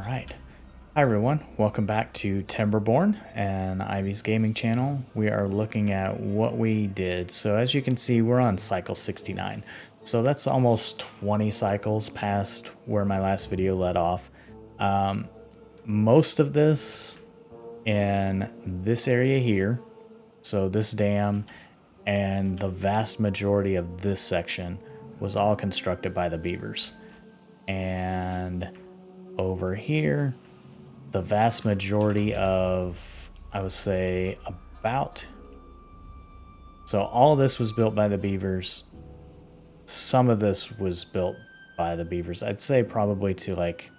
right. Hi everyone, welcome back to Timberborn and Ivy's gaming channel. We are looking at what we did. So as you can see, we're on cycle 69. So that's almost 20 cycles past where my last video led off. Most of this in this area here, so this dam and the vast majority of this section was all constructed by the beavers. And over here, the vast majority of, I would say, so all of this was built by the beavers. Some of this was built by the beavers. I'd say probably to like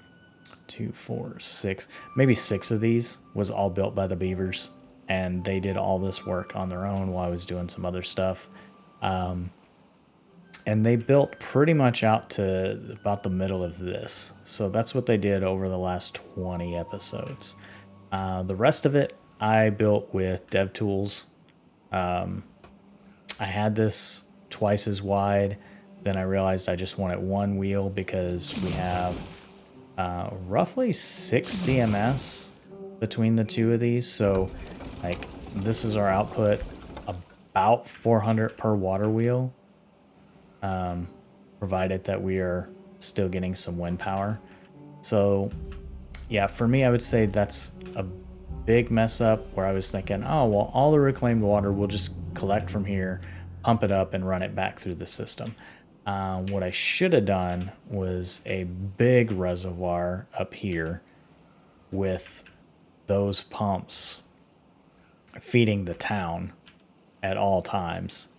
2, 4, 6, maybe 6 of these was all built by the beavers, and they did all this work on their own while I was doing some other stuff. And they built pretty much out to about the middle of this. So that's what they did over the last 20 episodes. The rest of it I built with dev tools. I had this twice as wide. Then I realized I just wanted one wheel because we have roughly 6 CMS between the two of these. So like this is our output, about 400 per water wheel. Provided that we are still getting some wind power. So yeah, for me, I would say that's a big mess up where I was thinking, oh, well, all the reclaimed water we'll just collect from here, pump it up and run it back through the system. What I should have done was a big reservoir up here with those pumps feeding the town at all times,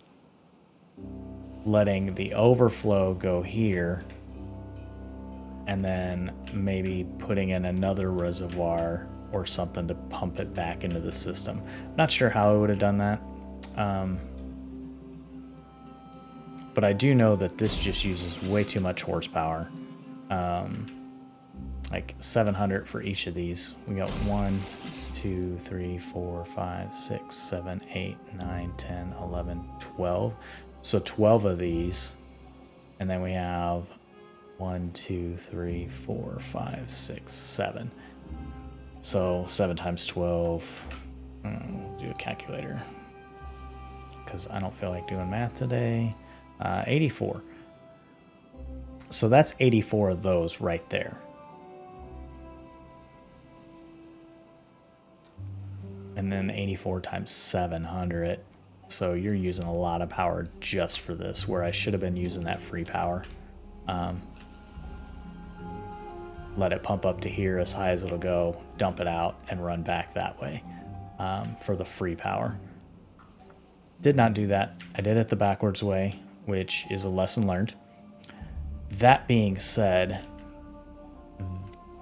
letting the overflow go here, and then maybe putting in another reservoir or something to pump it back into the system. Not sure how I would have done that. But I do know that this just uses way too much horsepower. Like 700 for each of these. We got 1, 2, 3, 4, 5, 6, 7, 8, 9, 10, 11, 12. So 12 of these, and then we have 1, 2, 3, 4, 5, 6, 7. So 7 times 12. We'll do a calculator because I don't feel like doing math today. 84. So that's 84 of those right there. And then 84 times 700. So you're using a lot of power just for this, where I should have been using that free power. Let it pump up to here as high as it'll go, dump it out, and run back that way for the free power. Did not do that. I did it the backwards way, which is a lesson learned. That being said,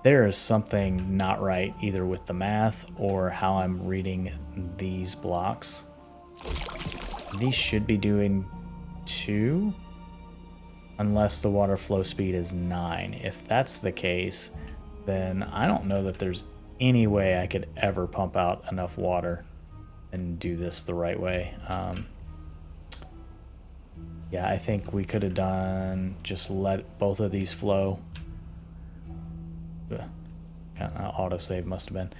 there is something not right either with the math or how I'm reading these blocks. These should be doing 2 unless the water flow speed is 9. If that's the case, then I don't know that there's any way I could ever pump out enough water and do this the right way. Yeah, I think we could have done just let both of these flow. Autosave must have been.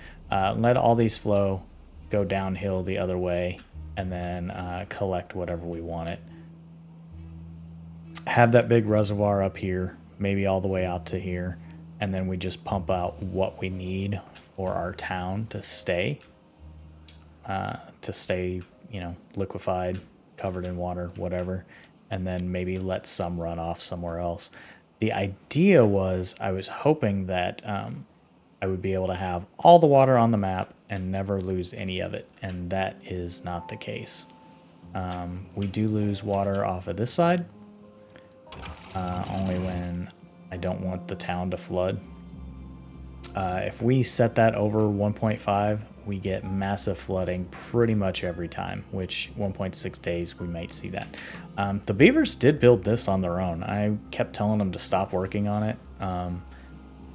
Let all these flow, go downhill the other way, and then collect whatever we wanted. Have that big reservoir up here, maybe all the way out to here, and then we just pump out what we need for our town to stay, you know, liquefied, covered in water, whatever, and then maybe let some run off somewhere else. The idea was I was hoping that I would be able to have all the water on the map and never lose any of it, and that is not the case. We do lose water off of this side, only when I don't want the town to flood. If we set that over 1.5, we get massive flooding pretty much every time, which 1.6 days we might see that. The beavers did build this on their own. I kept telling them to stop working on it.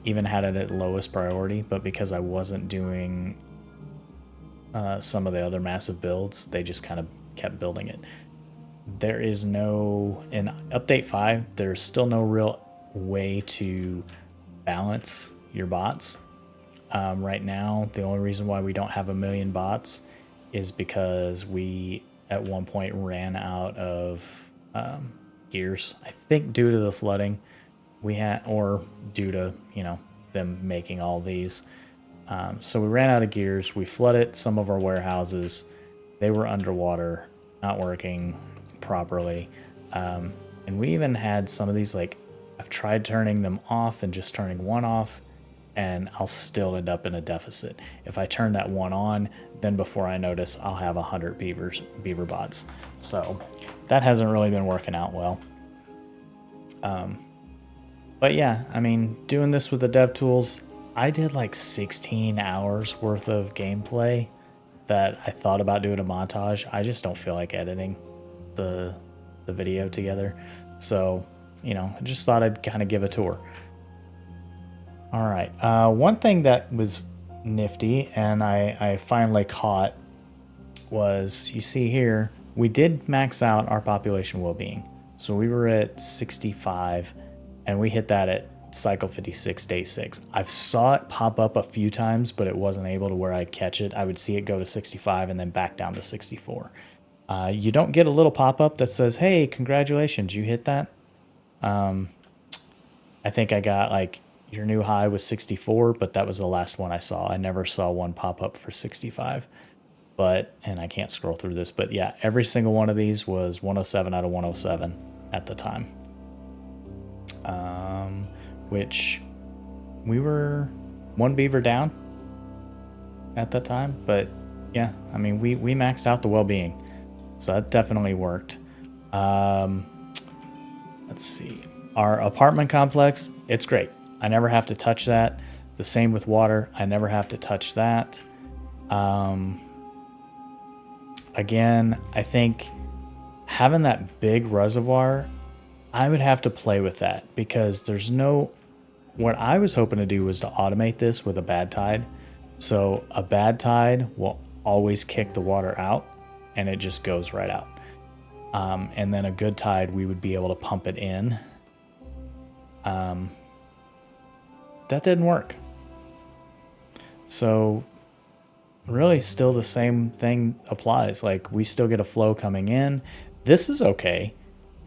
Even had it at lowest priority, but because I wasn't doing some of the other massive builds, they just kind of kept building it. There is no, in update 5, there's still no real way to balance your bots. Right now, the only reason why we don't have 1 million bots is because we at one point ran out of gears. I think due to the flooding we had, or due to, you know, them making all these. So we ran out of gears. We flooded some of our warehouses. They were underwater, not working properly. And we even had some of these, like, I've tried turning them off and just turning one off, and I'll still end up in a deficit. If I turn that one on, then before I notice, I'll have 100 beaver bots. So that hasn't really been working out well. But yeah, I mean, doing this with the dev tools, I did like 16 hours worth of gameplay that I thought about doing a montage. I just don't feel like editing the video together. So, you know, I just thought I'd kind of give a tour. All right. One thing that was nifty and I finally caught was, you see here, we did max out our population well-being. So we were at 65 and we hit that at cycle 56, day 6. I've saw it pop up a few times, but it wasn't able to where I'd catch it. I would see it go to 65 and then back down to 64. You don't get a little pop-up that says, hey, congratulations, you hit that. I think I got like, your new high was 64, but that was the last one I saw. I never saw one pop up for 65. But, and I can't scroll through this, but yeah, every single one of these was 107 out of 107 at the time. Which we were one beaver down at that time, but yeah, I mean, we maxed out the well-being, so that definitely worked. Let's see, our apartment complex, it's great. I never have to touch that. The same with water. I never have to touch that. Again, I think having that big reservoir, I would have to play with that because there's no, what I was hoping to do was to automate this with a bad tide. So a bad tide will always kick the water out and it just goes right out. And then a good tide, we would be able to pump it in. That didn't work. So really still the same thing applies. Like we still get a flow coming in. This is okay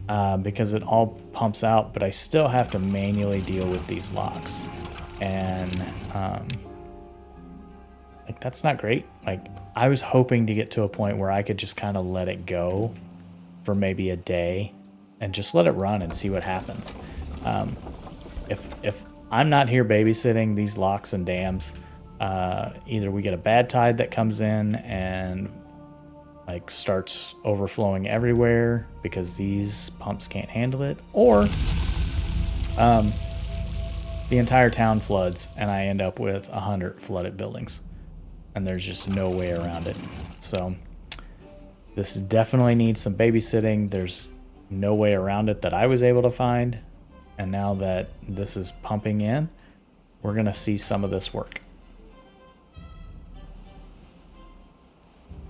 because it all pumps out, but I still have to manually deal with these locks. And like that's not great. Like I was hoping to get to a point where I could just kind of let it go for maybe a day and just let it run and see what happens. If I'm not here babysitting these locks and dams, either we get a bad tide that comes in and like starts overflowing everywhere because these pumps can't handle it, or the entire town floods and I end up with 100 flooded buildings and there's just no way around it. So this definitely needs some babysitting. There's no way around it that I was able to find. And now that this is pumping in, we're going to see some of this work.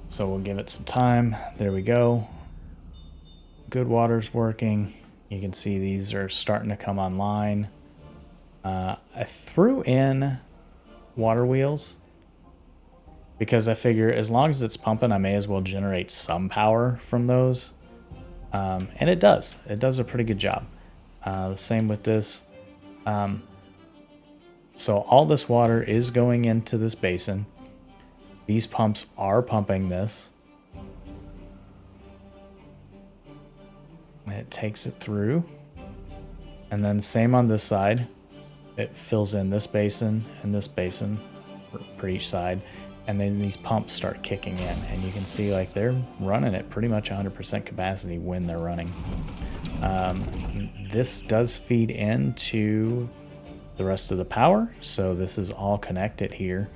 So we'll give it some time. There we go. Good water's working. You can see these are starting to come online. I threw in water wheels because I figure as long as it's pumping, I may as well generate some power from those. And it does. It does a pretty good job. The same with this. So all this water is going into this basin. These pumps are pumping this. It takes it through. And then same on this side. It fills in this basin and this basin for each side. And then these pumps start kicking in. And you can see like they're running at pretty much 100% capacity when they're running. This does feed into the rest of the power. So this is all connected here.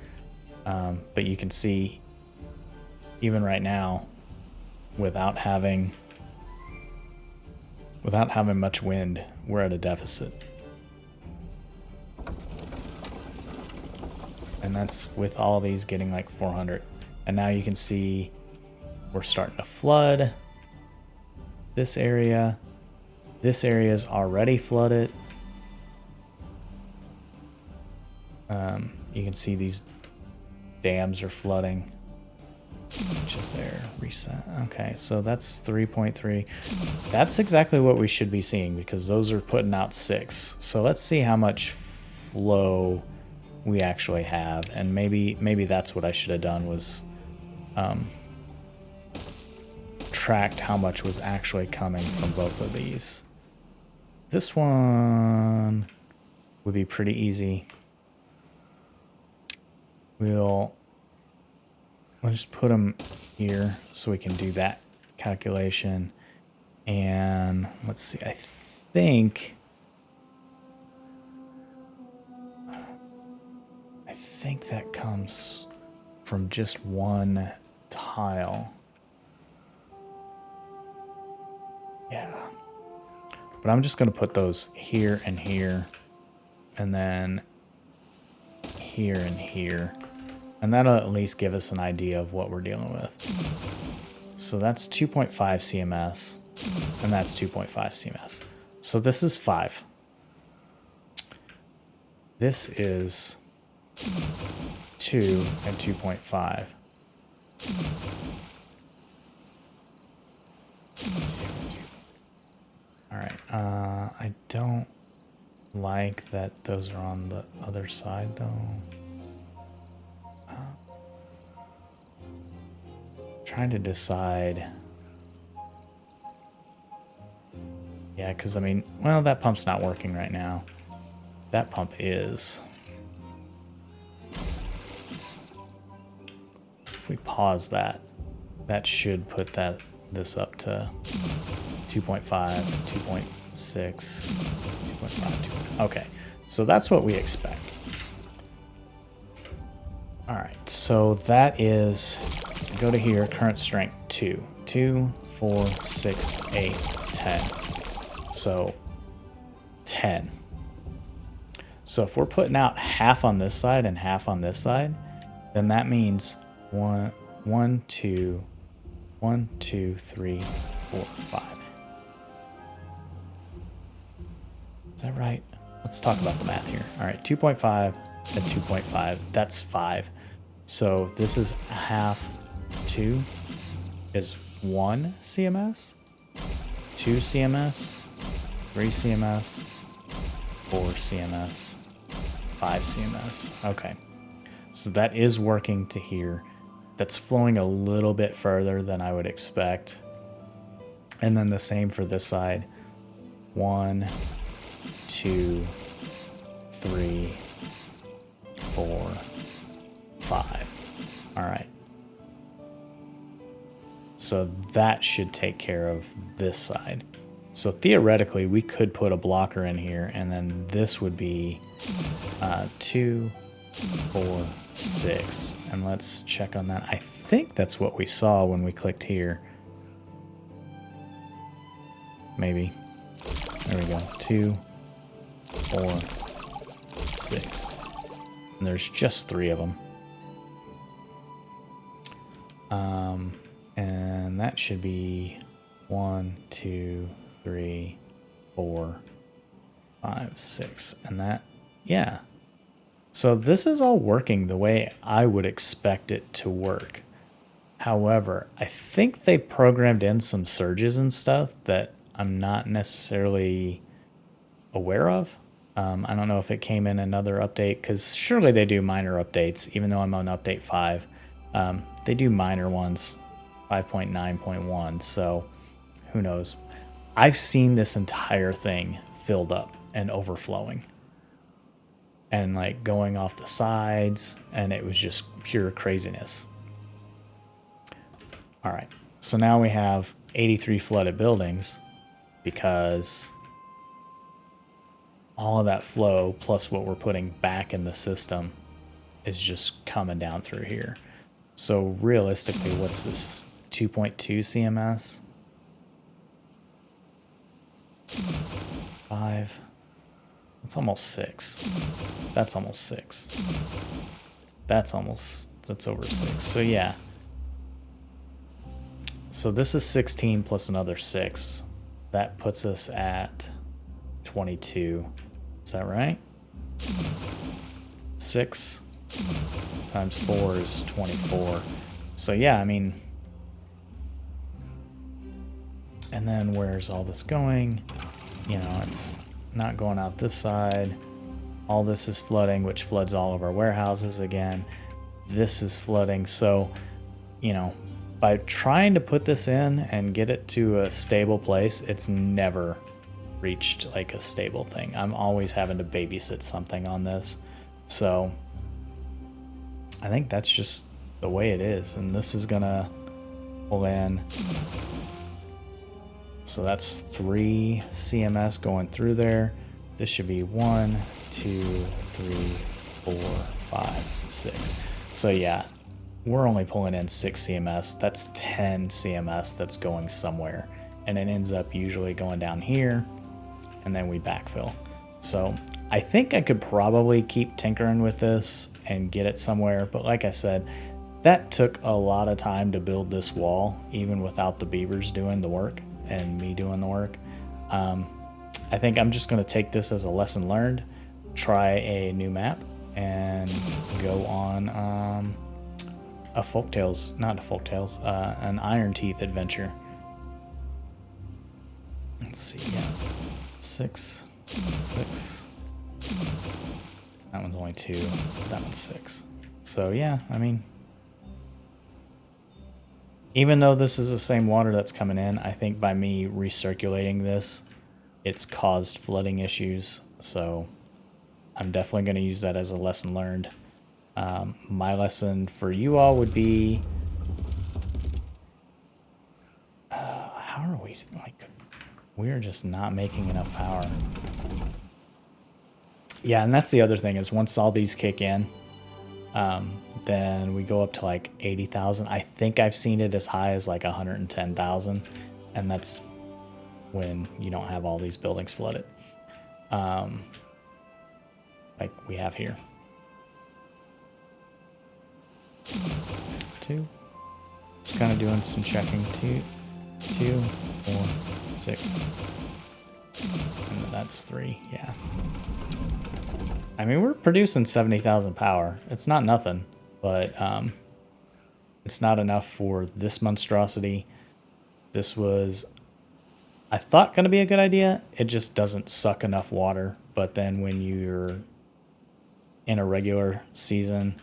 But you can see even right now, without having much wind, we're at a deficit. And that's with all these getting like 400. And now you can see we're starting to flood this area. This area is already flooded. You can see these dams are flooding. Which is there, reset. Okay, so that's 3.3. That's exactly what we should be seeing because those are putting out 6. So let's see how much flow we actually have, and maybe that's what I should have done was tracked how much was actually coming from both of these. This one would be pretty easy. We'll just put them here so we can do that calculation. And let's see, I think that comes from just one tile. Yeah. But I'm just going to put those here and here, and then here and here. And that'll at least give us an idea of what we're dealing with. So that's 2.5 CMS, and that's 2.5 CMS. So this is 5. This is 2 and 2.5. All right. I don't like that those are on the other side, though. Trying to decide. Yeah, because I mean, well, that pump's not working right now. That pump is. If we pause that, that should put this up to 2.5, 2.6, 2.5, 2. Okay, so that's what we expect. All right, so that is. Go to here, current strength 2. 2, 4, 6, 8, 10. So 10. So if we're putting out half on this side and half on this side, then that means 1, 2, 3, 4, 5. Is that right? Let's talk about the math here. All right, 2.5 and 2.5, that's 5. So this is half. 2 is 1 CMS, 2 CMS, 3 CMS, 4 CMS, 5 CMS. Okay, so that is working to here. That's flowing a little bit further than I would expect. And then the same for this side. 1, 2, 3, 4, 5. All right. So that should take care of this side. So theoretically, we could put a blocker in here, and then this would be 2, 4, 6. And let's check on that. I think that's what we saw when we clicked here. Maybe. There we go. 2, 4, 6. And there's just 3 of them. And that should be 1, 2, 3, 4, 5, 6. And that, yeah. So this is all working the way I would expect it to work. However, I think they programmed in some surges and stuff that I'm not necessarily aware of. I don't know if it came in another update, because surely they do minor updates, even though I'm on update 5. They do minor ones, 5.9.1, so who knows. I've seen this entire thing filled up and overflowing and like going off the sides, and it was just pure craziness. All right, so now we have 83 flooded buildings because all of that flow plus what we're putting back in the system is just coming down through here. So realistically, what's this? 2.2 CMS? 5. That's almost 6. That's almost 6. That's over 6. So yeah. So this is 16 plus another 6. That puts us at 22. Is that right? 6 times 4 is 24. So yeah, I mean, and then where's all this going? You know, it's not going out this side. All this is flooding, which floods all of our warehouses again. This is flooding. So, you know, by trying to put this in and get it to a stable place, it's never reached like a stable thing. I'm always having to babysit something on this. So I think that's just the way it is. And this is gonna pull in. So that's 3 CMS going through there. This should be 1, 2, 3, 4, 5, 6. So yeah, we're only pulling in 6 CMS. That's 10 CMS that's going somewhere. And it ends up usually going down here, and then we backfill. So I think I could probably keep tinkering with this and get it somewhere. But like I said, that took a lot of time to build this wall, even without the beavers doing the work and me doing the work. I think I'm just going to take this as a lesson learned, try a new map, and go on a Folktales, not a Folktales, an Iron Teeth adventure. Let's see, yeah. 6, 6. That one's only 2, that one's 6. So yeah, I mean, even though this is the same water that's coming in, I think by me recirculating this, it's caused flooding issues. So I'm definitely going to use that as a lesson learned. My lesson for you all would be, how are we, like, we're just not making enough power. Yeah, and that's the other thing is once all these kick in, then we go up to like 80,000. I think I've seen it as high as like 110,000, and that's when you don't have all these buildings flooded, like we have here. 2. Just kind of doing some checking. 2, 4, 6, and that's 3. Yeah. I mean, we're producing 70,000 power. It's not nothing, but it's not enough for this monstrosity. This was, I thought, going to be a good idea. It just doesn't suck enough water. But then when you're in a regular season,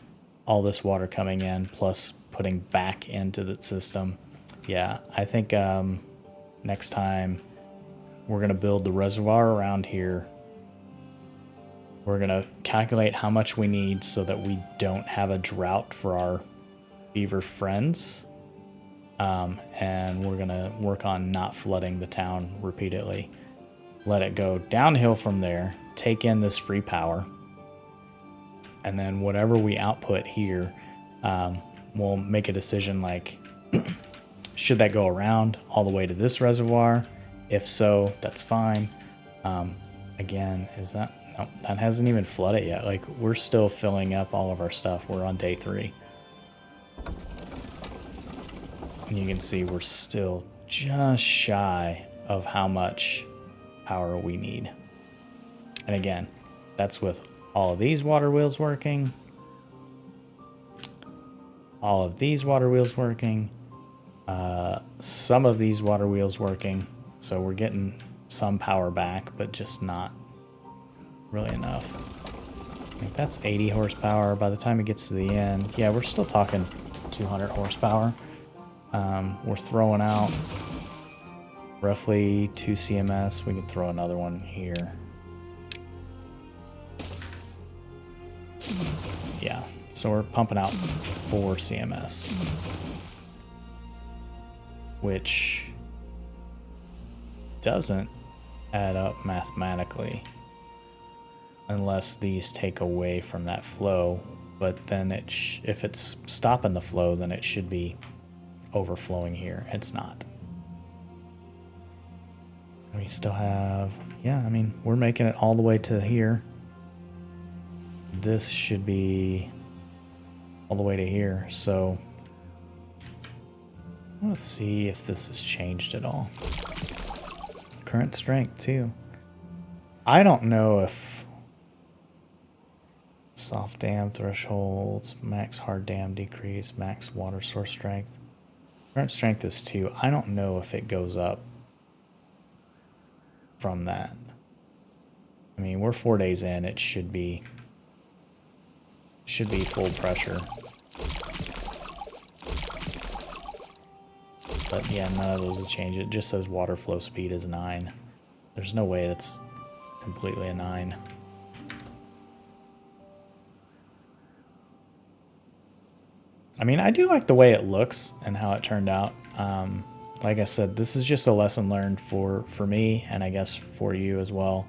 all this water coming in plus putting back into the system. Yeah, I think next time we're going to build the reservoir around here. We're going to calculate how much we need so that we don't have a drought for our beaver friends. And we're going to work on not flooding the town repeatedly. Let it go downhill from there, take in this free power, and then whatever we output here, we'll make a decision like, should that go around all the way to this reservoir? If so, that's fine. Again, is that... Nope, that hasn't even flooded yet. Like, we're still filling up all of our stuff. We're on day 3. And you can see we're still just shy of how much power we need. And again, that's with all of these water wheels working. All of these water wheels working. Some of these water wheels working. So we're getting some power back, but just not really enough. I think that's 80 horsepower by the time it gets to the end. Yeah, we're still talking 200 horsepower. We're throwing out roughly 2 CMS. We can throw another one here. Yeah, so we're pumping out 4 CMS, which doesn't add up mathematically unless these take away from that flow. But then if it's stopping the flow, then it should be overflowing here. It's not. We still have, yeah, I mean, we're making it all the way to here. This should be all the way to here. So let's see if this has changed at all. Current strength too. I don't know if Soft dam thresholds, max hard dam decrease, max water source strength. Current strength is 2. I don't know if it goes up from that. I mean, we're 4 days in. It should be full pressure. But yeah, none of those will change. It just says water flow speed is 9. There's no way that's completely a 9. I mean, I do like the way it looks and how it turned out. Like I said, this is just a lesson learned for me, and I guess for you as well.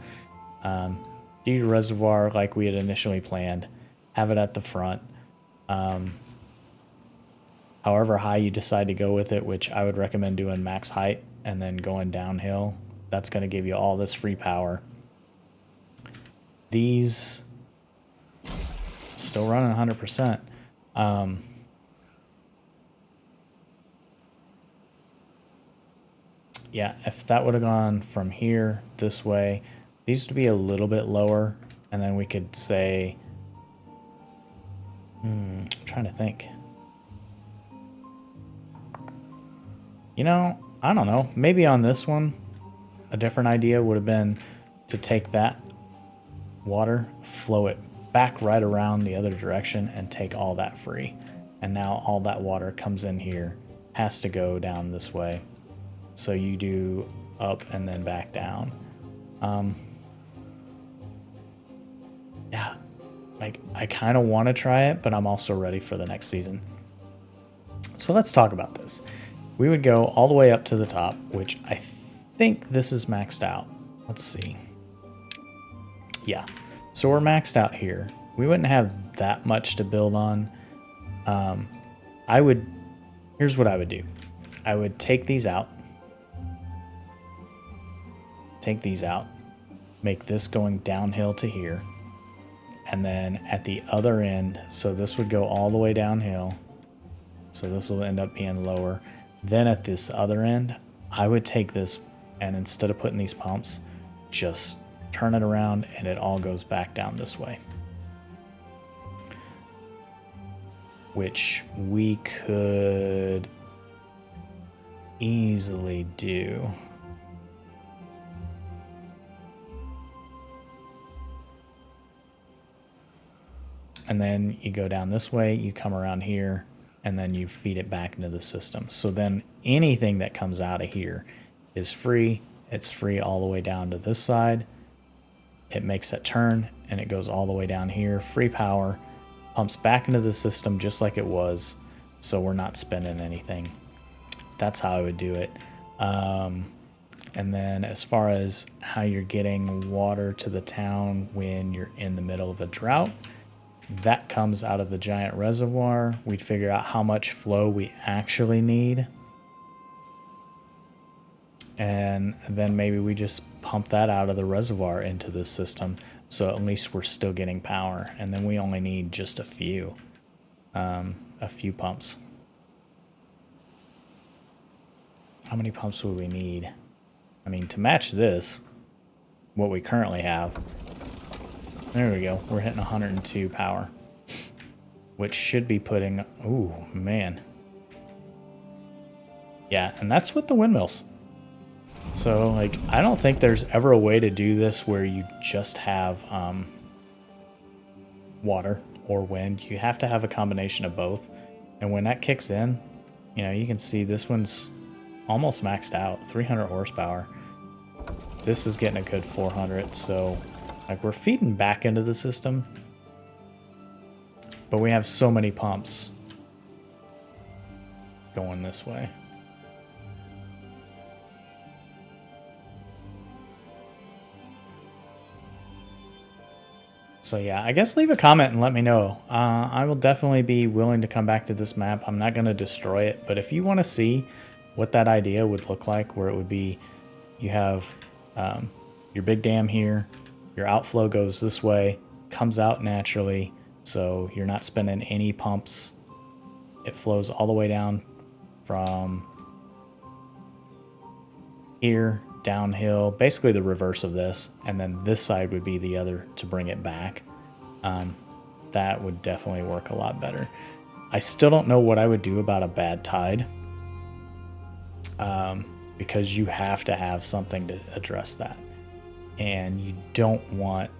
Do your reservoir like we had initially planned. Have it at the front. However high you decide to go with it, which I would recommend doing max height and then going downhill. That's going to give you all this free power. These still running 100%. Yeah, if that would have gone from here this way, these would be a little bit lower, and then we could say, I'm trying to think. You know, I don't know. Maybe on this one, a different idea would have been to take that water, flow it back right around the other direction, and take all that free. And now all that water comes in here, has to go down this way. So you do up and then back down. Yeah, like I kind of want to try it, but I'm also ready for the next season. So let's talk about this. We would go all the way up to the top, which I think this is maxed out. Let's see. Yeah, so we're maxed out here. We wouldn't have that much to build on. Here's what I would do. I would take these out. Take these out. Make this going downhill to here. And then at the other end, so this would go all the way downhill. So this will end up being lower. Then at this other end, I would take this and instead of putting these pumps, just turn it around and it all goes back down this way. Which we could easily do. And then you go down this way, you come around here, and then you feed it back into the system. So then anything that comes out of here is free. It's free all the way down to this side. It makes that turn, and it goes all the way down here. Free power, pumps back into the system just like it was, so we're not spending anything. That's how I would do it. And then as far as how you're getting water to the town when you're in the middle of a drought, that comes out of the giant reservoir. We'd figure out how much flow we actually need. And then maybe we just pump that out of the reservoir into the system. So at least we're still getting power. And then we only need just a few pumps. How many pumps would we need? I mean, to match this, what we currently have, there we go. We're hitting 102 power, which should be putting, ooh, man. Yeah, and that's with the windmills. So, like, I don't think there's ever a way to do this where you just have water or wind. You have to have a combination of both. And when that kicks in, you know, you can see this one's almost maxed out, 300 horsepower. This is getting a good 400, so like we're feeding back into the system, but we have so many pumps going this way. So yeah, I guess leave a comment and let me know. I will definitely be willing to come back to this map. I'm not going to destroy it, but if you want to see what that idea would look like, where it would be, you have your big dam here, your outflow goes this way, comes out naturally, so you're not spending any pumps. It flows all the way down from here downhill, basically the reverse of this, and then this side would be the other to bring it back. that would definitely work a lot better. I still don't know what I would do about a bad tide, because you have to have something to address that. And you don't want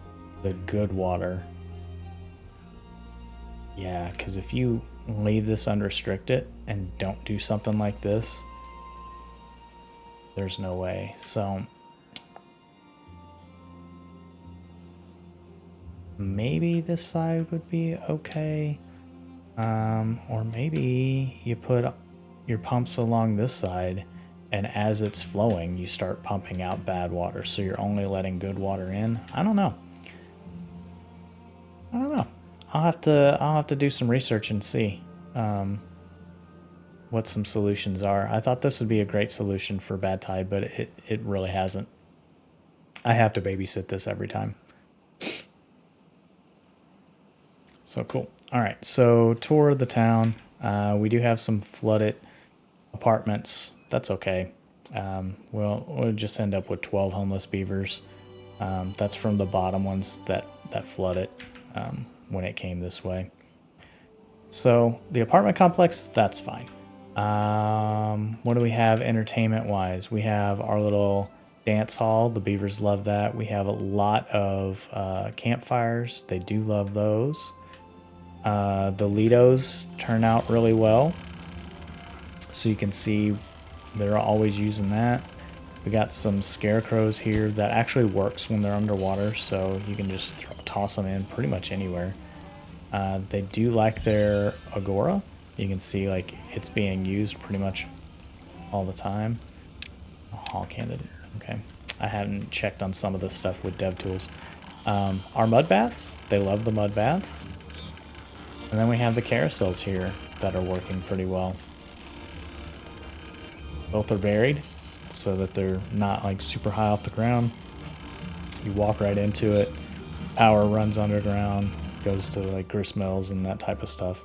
the good water. Yeah, because if you leave this unrestricted and don't do something like this, there's no way. So maybe this side would be okay. Or maybe you put your pumps along this side, and as it's flowing, you start pumping out bad water, so you're only letting good water in. I don't know. I'll have to do some research and see what some solutions are. I thought this would be a great solution for bad tide, but it really hasn't. I have to babysit this every time. So cool. All right, so tour of the town. We do have some flooded apartments. That's okay. We'll just end up with 12 homeless beavers. That's from the bottom ones that flooded when it came this way. So the apartment complex, that's fine. What do we have entertainment-wise? We have our little dance hall. The beavers love that. We have a lot of campfires. They do love those. The Lidos turn out really well. So you can see they're always using that. We got some scarecrows here that actually works when they're underwater, so you can just toss them in pretty much anywhere. They do like their agora. You can see like it's being used pretty much all the time. Hall candidate. Okay. I hadn't checked on some of this stuff with dev tools. Our mud baths, they love the mud baths. And then we have the carousels here that are working pretty well. Both are buried so that they're not like super high off the ground. You walk right into it. Power runs underground, goes to like grist mills and that type of stuff.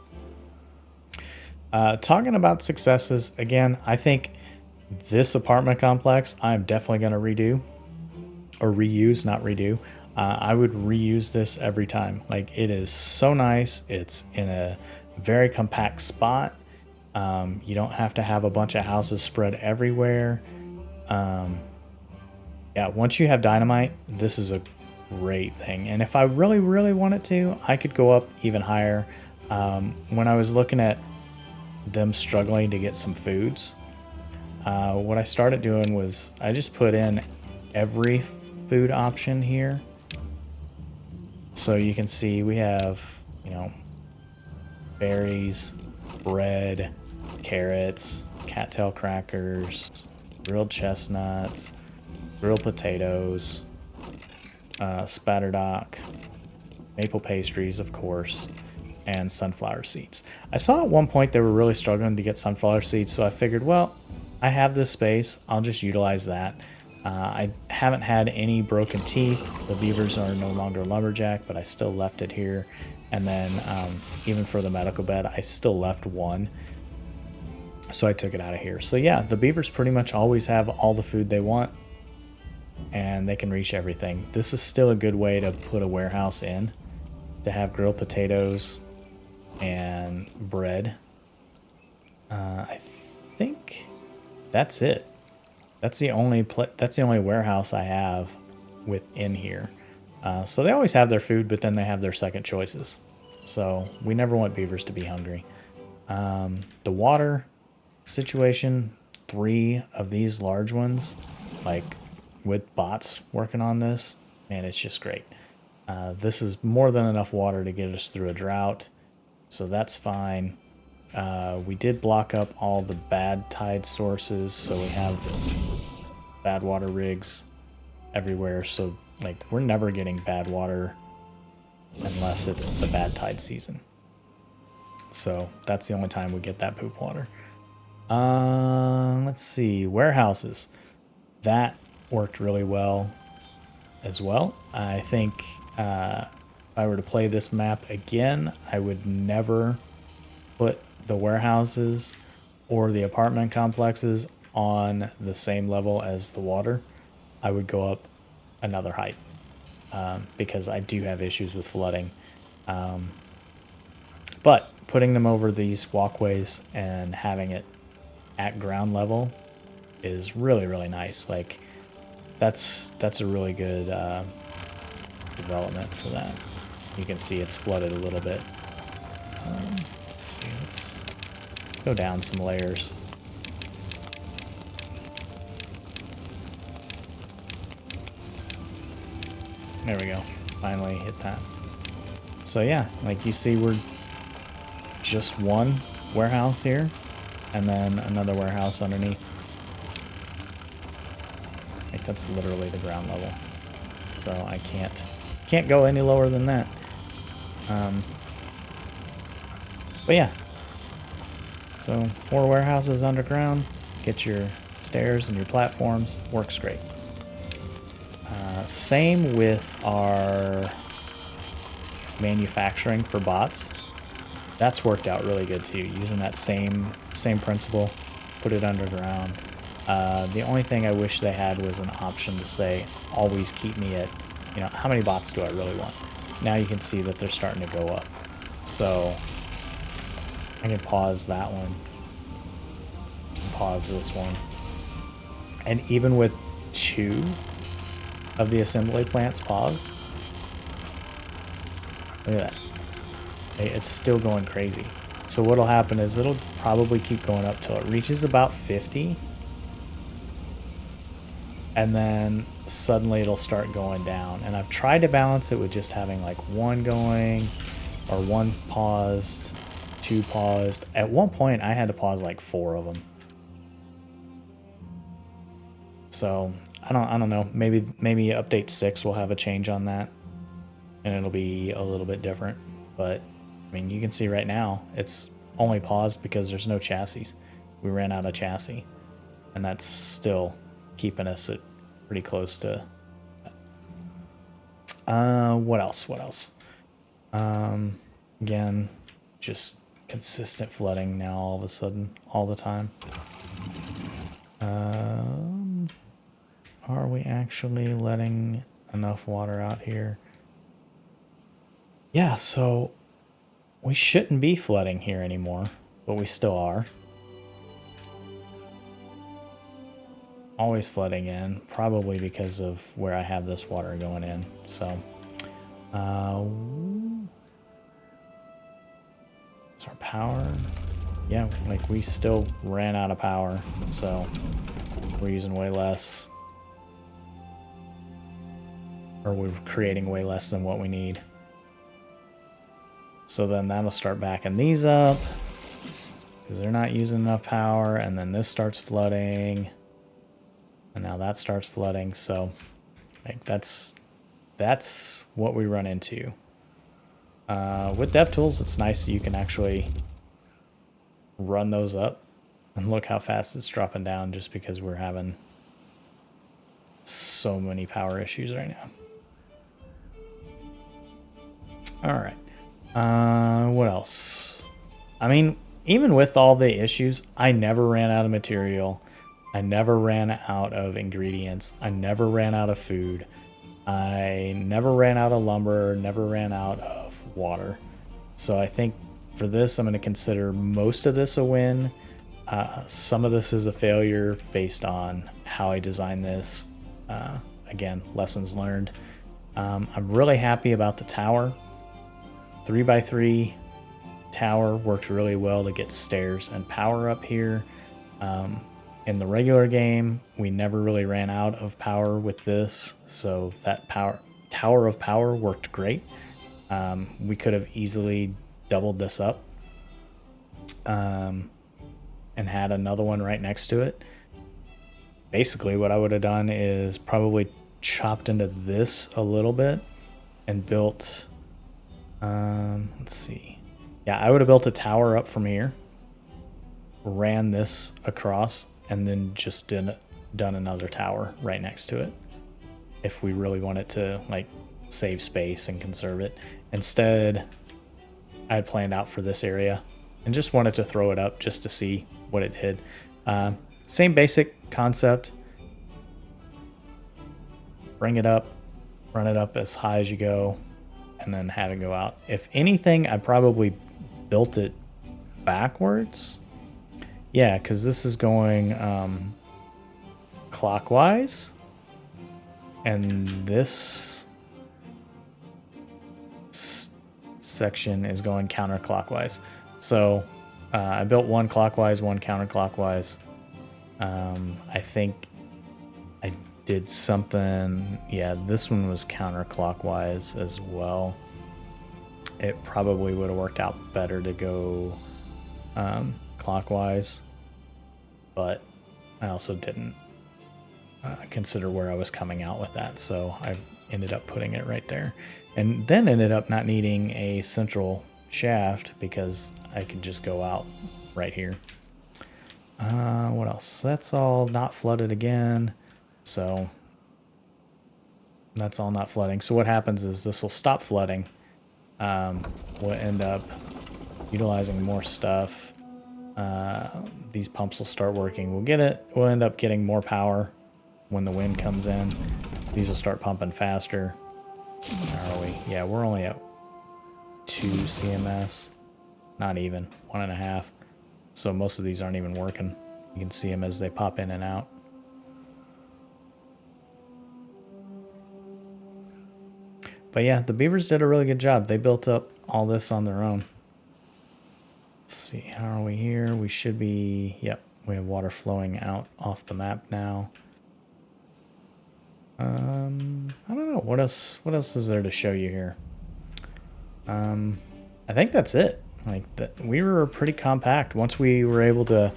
Talking about successes, again, I think this apartment complex I'm definitely going to redo. Or reuse, not redo. I would reuse this every time. Like, it is so nice. It's in a very compact spot. You don't have to have a bunch of houses spread everywhere. Yeah, once you have dynamite, this is a great thing. And if I really, really wanted to, I could go up even higher. When I was looking at them struggling to get some foods, what I started doing was I just put in every food option here. So you can see we have, you know, berries, bread, carrots, cattail crackers, grilled chestnuts, grilled potatoes, spatterdock, maple pastries, of course, and sunflower seeds. I saw at one point they were really struggling to get sunflower seeds, so I figured, well, I have this space, I'll just utilize that. I haven't had any broken teeth. The beavers are no longer lumberjack, but I still left it here. And then even for the medical bed, I still left one. So I took it out of here. So yeah, the beavers pretty much always have all the food they want, and they can reach everything. This is still a good way to put a warehouse in, to have grilled potatoes and bread. I think that's it. That's the only warehouse I have within here. So they always have their food, but then they have their second choices. So we never want beavers to be hungry. The water situation, 3 of these large ones, like with bots working on this, man, it's just great. This is more than enough water to get us through a drought, so that's fine. We did block up all the bad tide sources, so we have bad water rigs everywhere. So like we're never getting bad water unless it's the bad tide season. So that's the only time we get that poop water. Let's see, warehouses. That worked really well as well. I think if I were to play this map again, I would never put the warehouses or the apartment complexes on the same level as the water. I would go up another height because I do have issues with flooding. But putting them over these walkways and having it at ground level is really, really nice. Like, that's a really good development for that. You can see it's flooded a little bit. Let's see, let's go down some layers. There we go. Finally hit that. So yeah, like you see, we're just one warehouse here, and then another warehouse underneath. Like that's literally the ground level. So I can't go any lower than that. But yeah. So 4 warehouses underground. Get your stairs and your platforms. Works great. Same with our manufacturing for bots. That's worked out really good too, using that same principle. Put it underground. The only thing I wish they had was an option to say, always keep me at, you know, how many bots do I really want? Now you can see that they're starting to go up. So I can pause that one. Pause this one. And even with 2 of the assembly plants paused, look at that. It's still going crazy. So what'll happen is it'll probably keep going up till it reaches about 50. And then suddenly it'll start going down. And I've tried to balance it with just having like 1 going or 1 paused, 2 paused. At one point I had to pause like 4 of them. So I don't know. Maybe update 6 will have a change on that, and it'll be a little bit different. But I mean, you can see right now it's only paused because there's no chassis. We ran out of chassis, and that's still keeping us at pretty close to. What else? Again, just consistent flooding now. All of a sudden, all the time. Are we actually letting enough water out here? Yeah, so we shouldn't be flooding here anymore, but we still are. Always flooding in, probably because of where I have this water going in. So, it's our power. Yeah, like we still ran out of power, so we're using way less. Or we're creating way less than what we need. So then that'll start backing these up because they're not using enough power, and then this starts flooding, and now that starts flooding. So like that's what we run into. With DevTools, it's nice that you can actually run those up and look how fast it's dropping down, just because we're having so many power issues right now. All right. What else? I mean, even with all the issues, I never ran out of material. I never ran out of ingredients. I never ran out of food. I never ran out of lumber, never ran out of water. So I think for this, I'm going to consider most of this a win. Some of this is a failure based on how I designed this. Again, lessons learned. I'm really happy about the tower. 3x3 tower worked really well to get stairs and power up here. In the regular game, we never really ran out of power with this, so that tower of power worked great. We could have easily doubled this up and had another one right next to it. Basically, what I would have done is probably chopped into this a little bit and built, let's see. Yeah, I would have built a tower up from here, ran this across, and then just done another tower right next to it if we really wanted to like save space and conserve it. Instead, I had planned out for this area and just wanted to throw it up just to see what it did. Same basic concept. Bring it up, run it up as high as you go, and then have it go out. If anything, I'd probably built it backwards. Yeah, because this is going clockwise, and this section is going counterclockwise. So I built one clockwise, one counterclockwise. I think I did something. Yeah, this one was counterclockwise as well. It probably would have worked out better to go clockwise, but I also didn't consider where I was coming out with that, so I ended up putting it right there, and then ended up not needing a central shaft because I could just go out right here. What else? That's all not flooded again, so that's all not flooding. So what happens is this will stop flooding. We'll end up utilizing more stuff. These pumps will start working. We'll end up getting more power when the wind comes in. These will start pumping faster. Where are we? Yeah, we're only at 2 CMS. Not even. 1.5. So most of these aren't even working. You can see them as they pop in and out. But yeah, the beavers did a really good job. They built up all this on their own. Let's see, how are we here? We should be, yep, we have water flowing out off the map now. I don't know, what else is there to show you here? I think that's it. Like, we were pretty compact once we were able to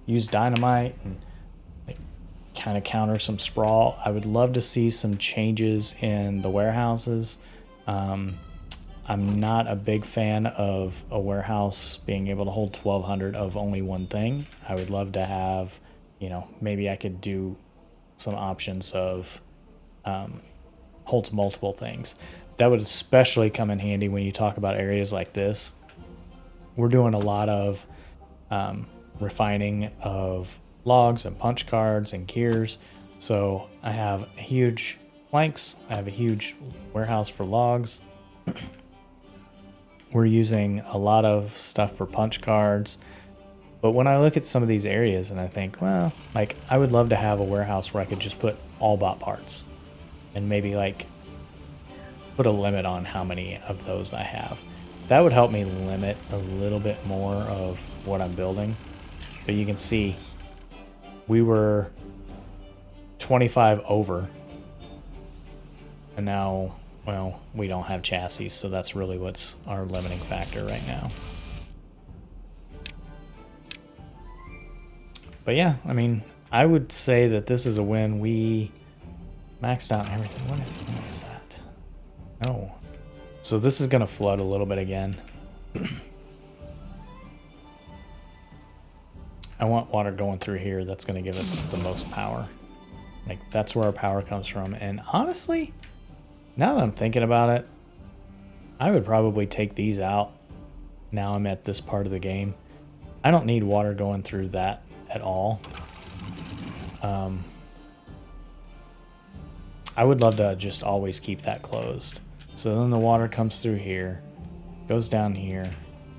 use dynamite and like, kind of counter some sprawl. I would love to see some changes in the warehouses. I'm not a big fan of a warehouse being able to hold 1,200 of only one thing. I would love to have, you know, maybe I could do some options of holds multiple things. That would especially come in handy when you talk about areas like this. We're doing a lot of refining of logs and punch cards and gears. So I have huge planks. I have a huge warehouse for logs. We're using a lot of stuff for punch cards. But when I look at some of these areas and I think, well, like I would love to have a warehouse where I could just put all bot parts and maybe like put a limit on how many of those I have. That would help me limit a little bit more of what I'm building. But you can see we were 25 over. And now, well, we don't have chassis, so that's really what's our limiting factor right now. But yeah, I mean, I would say that this is a win. We maxed out everything. What is that? No. So this is going to flood a little bit again. I want water going through here. That's going to give us the most power. Like, that's where our power comes from. And honestly, now that I'm thinking about it, I would probably take these out. Now I'm at this part of the game. I don't need water going through that at all. I would love to just always keep that closed. So then the water comes through here, goes down here.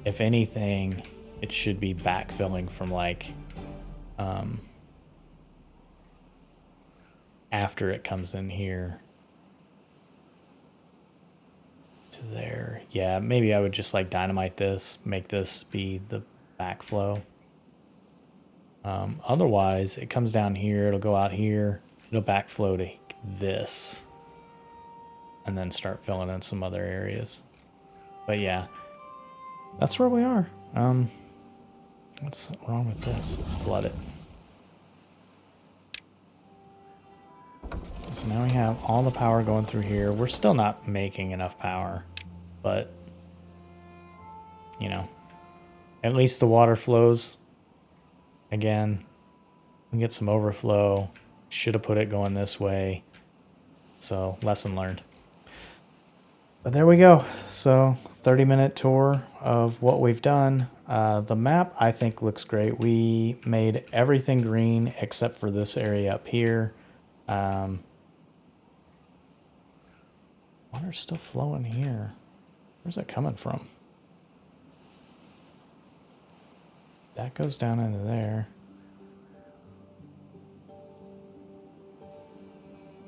If anything, it should be backfilling from like after it comes in here to there. Yeah, maybe I would just like dynamite this, make this be the backflow. Otherwise, it comes down here, it'll go out here, it'll backflow to this, and then start filling in some other areas. But yeah, that's where we are. What's wrong with this? Let's flood it. So now we have all the power going through here. We're still not making enough power, but you know, at least the water flows. Again, we get some overflow. Should have put it going this way. So, lesson learned. But there we go. So, 30-minute tour of what we've done. The map, I think, looks great. We made everything green except for this area up here. Water's still flowing here. Where's that coming from? that goes down into there.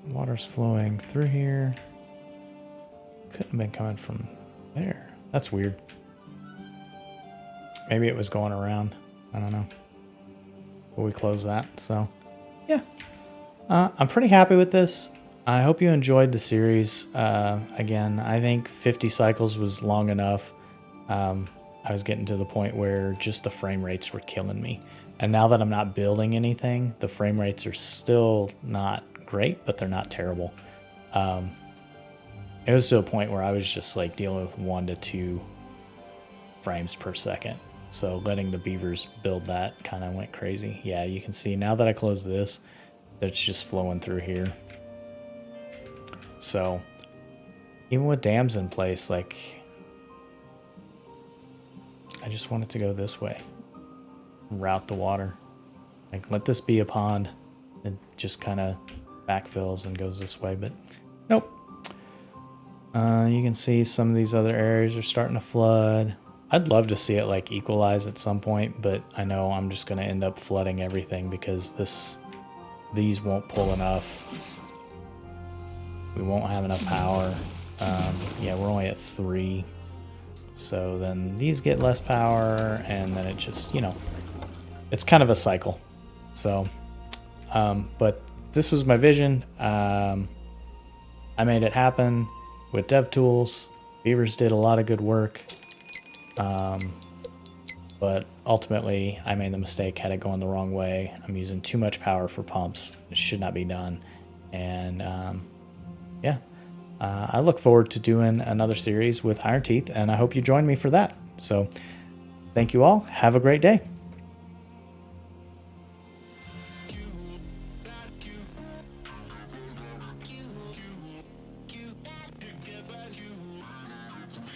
Water's flowing through here. Couldn't have been coming from there. That's weird. Maybe it was going around. I don't know. But we close that, so yeah. I'm pretty happy with this. I hope you enjoyed the series. Again, I think 50 cycles was long enough. I was getting to the point where just the frame rates were killing me. And now that I'm not building anything, the frame rates are still not great, but they're not terrible. It was to a point where I was just like dealing with 1 to 2 frames per second. So letting the beavers build that kind of went crazy. Yeah, you can see now that I close this, that's just flowing through here. So even with dams in place, like I just want it to go this way, route the water. Like let this be a pond. It just kind of backfills and goes this way, but nope. You can see some of these other areas are starting to flood. I'd love to see it like equalize at some point, but I know I'm just going to end up flooding everything because these won't pull enough. We won't have enough power. Yeah, we're only at 3. So then these get less power, and then it just, you know, it's kind of a cycle. So, but this was my vision. I made it happen with dev tools. Beavers did a lot of good work. But ultimately I made the mistake, had it going the wrong way. I'm using too much power for pumps. It should not be done. And yeah, I look forward to doing another series with Iron Teeth, and I hope you join me for that. So thank you all. Have a great day.